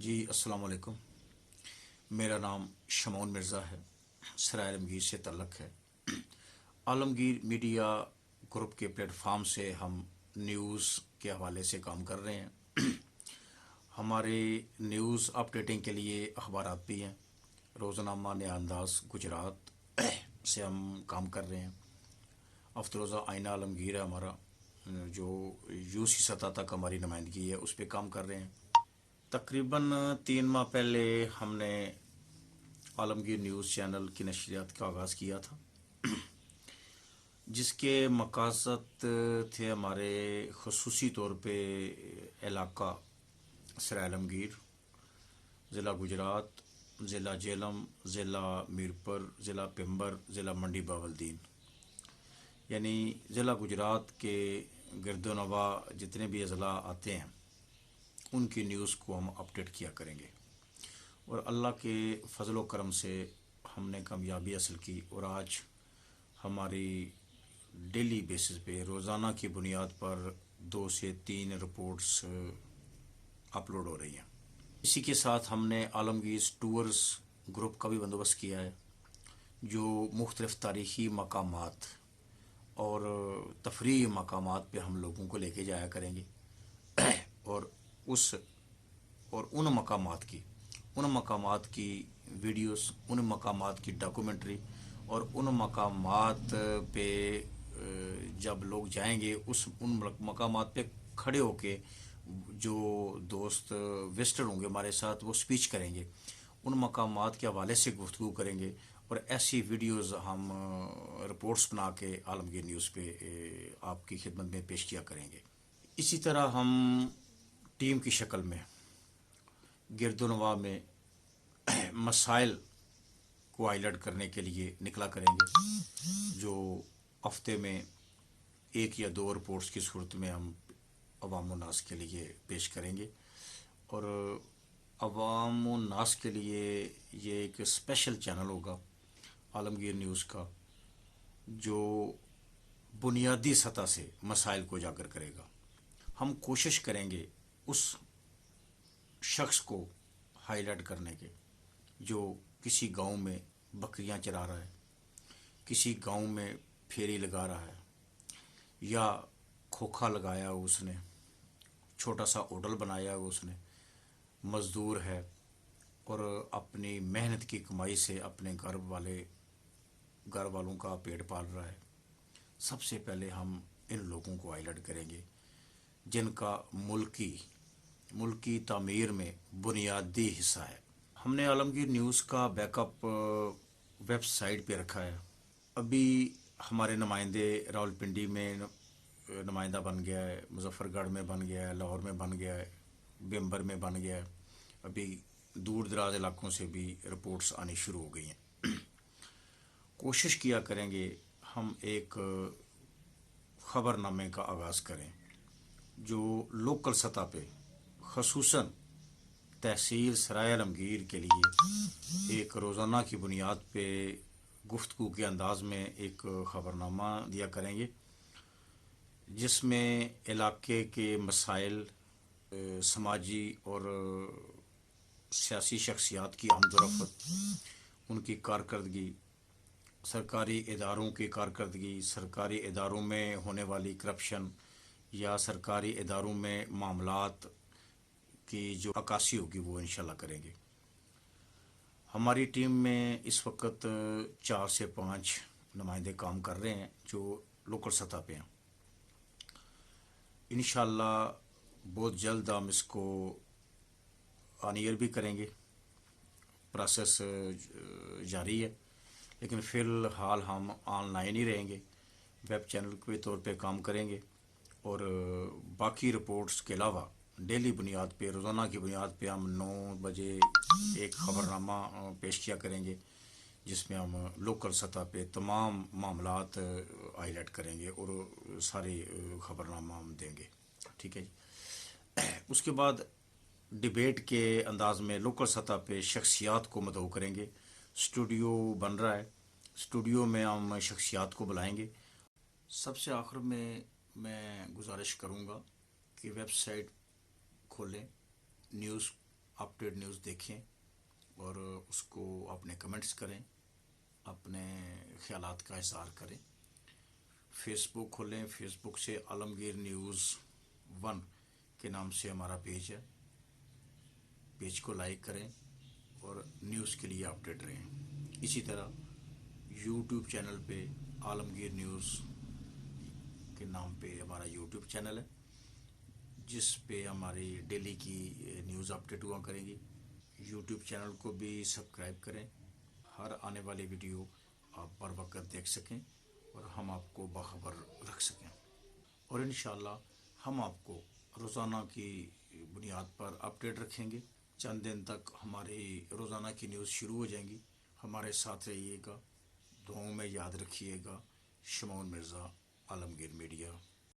جی السلام علیکم. میرا نام شمعون مرزا ہے. سرائے عالمگیر سے تعلق ہے. عالمگیر میڈیا گروپ کے پلیٹ فارم سے ہم نیوز کے حوالے سے کام کر رہے ہیں. ہمارے نیوز اپ ڈیٹنگ کے لیے اخبارات بھی ہیں. روزنامہ نیا انداز گجرات سے ہم کام کر رہے ہیں. ہفتہ روزہ آئینہ عالمگیر ہے ہمارا، جو یو سی سطح تک ہماری نمائندگی ہے، اس پہ کام کر رہے ہیں. تقریباً 3 ماہ پہلے ہم نے عالمگیر نیوز چینل کی نشریات کا آغاز کیا تھا، جس کے مقاصد تھے ہمارے خصوصی طور پہ علاقہ سرائے عالمگیر، ضلع گجرات، ضلع جہلم، ضلع میرپور، ضلع پیمبر، ضلع منڈی باولدین، یعنی ضلع گجرات کے گرد و نواح جتنے بھی اضلاع آتے ہیں ان کی نیوز کو ہم اپڈیٹ کیا کریں گے. اور اللہ کے فضل و کرم سے ہم نے کامیابی حاصل کی، اور آج ہماری ڈیلی بیسس پہ روزانہ کی بنیاد پر 2 سے 3 رپورٹس اپلوڈ ہو رہی ہیں. اسی کے ساتھ ہم نے عالمگیر ٹورز گروپ کا بھی بندوبست کیا ہے، جو مختلف تاریخی مقامات اور تفریحی مقامات پہ ہم لوگوں کو لے کے جایا کریں گے، اور ان مقامات کی ویڈیوز، ان مقامات کی ڈاکومنٹری، اور ان مقامات پہ جب لوگ جائیں گے ان مقامات پہ کھڑے ہو کے جو دوست وزٹر ہوں گے ہمارے ساتھ، وہ سپیچ کریں گے، ان مقامات کے حوالے سے گفتگو کریں گے، اور ایسی ویڈیوز ہم رپورٹس بنا کے عالمگیر نیوز پہ آپ کی خدمت میں پیش کیا کریں گے. اسی طرح ہم ٹیم کی شکل میں گرد و نواح میں مسائل کو ہائی لائٹ کرنے کے لیے نکلا کریں گے، جو ہفتے میں 1 یا 2 رپورٹس کی صورت میں ہم عوام الناس کے لیے پیش کریں گے. اور عوام الناس کے لیے یہ ایک اسپیشل چینل ہوگا عالمگیر نیوز کا، جو بنیادی سطح سے مسائل کو اجاگر کرے گا. ہم کوشش کریں گے اس شخص کو ہائی لائٹ کرنے کے جو کسی گاؤں میں بکریاں چرا رہا ہے، کسی گاؤں میں پھیری لگا رہا ہے، یا کھوکھا لگایا ہو اس نے، چھوٹا سا ہوٹل بنایا ہو اس نے، مزدور ہے اور اپنی محنت کی کمائی سے اپنے گھر والوں کا پیٹ پال رہا ہے. سب سے پہلے ہم ان لوگوں کو ہائی لائٹ کریں گے جن کا ملکی تعمیر میں بنیادی حصہ ہے. ہم نے عالمگیر نیوز کا بیک اپ ویب سائٹ پہ رکھا ہے. ابھی ہمارے نمائندے راولپنڈی میں نمائندہ بن گیا ہے، مظفر گڑھ میں بن گیا ہے، لاہور میں بن گیا ہے، بیمبر میں بن گیا ہے. ابھی دور دراز علاقوں سے بھی رپورٹس آنی شروع ہو گئی ہیں. کوشش کیا کریں گے ہم ایک خبر نامے کا آغاز کریں جو لوکل سطح پہ، خصوصاً تحصیل سرائے عالمگیر کے لیے ایک روزانہ کی بنیاد پہ گفتگو کے انداز میں ایک خبر نامہ دیا کریں گے، جس میں علاقے کے مسائل، سماجی اور سیاسی شخصیات کی آمد و رفت، ان کی کارکردگی، سرکاری اداروں کی کارکردگی، سرکاری اداروں میں ہونے والی کرپشن یا سرکاری اداروں میں معاملات کی جو عکاسی ہوگی وہ انشاءاللہ کریں گے. ہماری ٹیم میں اس وقت 4 سے 5 نمائندے کام کر رہے ہیں جو لوکل سطح پہ ہیں. انشاءاللہ بہت جلد ہم اس کو آن ایئر بھی کریں گے. پروسیس جاری ہے، لیکن فی الحال ہم آن لائن ہی رہیں گے، ویب چینل کے طور پہ کام کریں گے، اور باقی رپورٹس کے علاوہ ڈیلی بنیاد پہ، روزانہ کی بنیاد پہ ہم 9 بجے ایک خبر نامہ پیش کیا کریں گے، جس میں ہم لوکل سطح پہ تمام معاملات ہائی لائٹ کریں گے اور ساری خبر نامہ ہم دیں گے. ٹھیک ہے جی. اس کے بعد ڈیبیٹ کے انداز میں لوکل سطح پہ شخصیات کو مدعو کریں گے. اسٹوڈیو بن رہا ہے، اسٹوڈیو میں ہم شخصیات کو بلائیں گے. سب سے آخر میں گزارش کروں گا کہ ویب سائٹ کھولیں، نیوز اپڈیٹ نیوز دیکھیں اور اس کو اپنے کمنٹس کریں، اپنے خیالات کا اظہار کریں۔ فیس بک کھولیں، فیس بک سے عالمگیر نیوز 1 کے نام سے ہمارا پیج ہے، پیج کو لائک کریں اور نیوز کے لیے اپڈیٹ رہیں۔ اسی طرح یوٹیوب چینل پہ عالمگیر نیوز کے نام پہ ہمارا یوٹیوب چینل ہے، جس پہ ہماری ڈیلی کی نیوز اپڈیٹ ہوا کریں گی۔ یوٹیوب چینل کو بھی سبسکرائب کریں، ہر آنے والی ویڈیو آپ بر وقت دیکھ سکیں اور ہم آپ کو باخبر رکھ سکیں۔ اور انشاءاللہ ہم آپ کو روزانہ کی بنیاد پر اپڈیٹ رکھیں گے۔ چند دن تک ہماری روزانہ کی نیوز شروع ہو جائیں گی۔ ہمارے ساتھ رہیے گا، دعاؤں میں یاد رکھیے گا۔ شمعون مرزا، عالمگیر میڈیا۔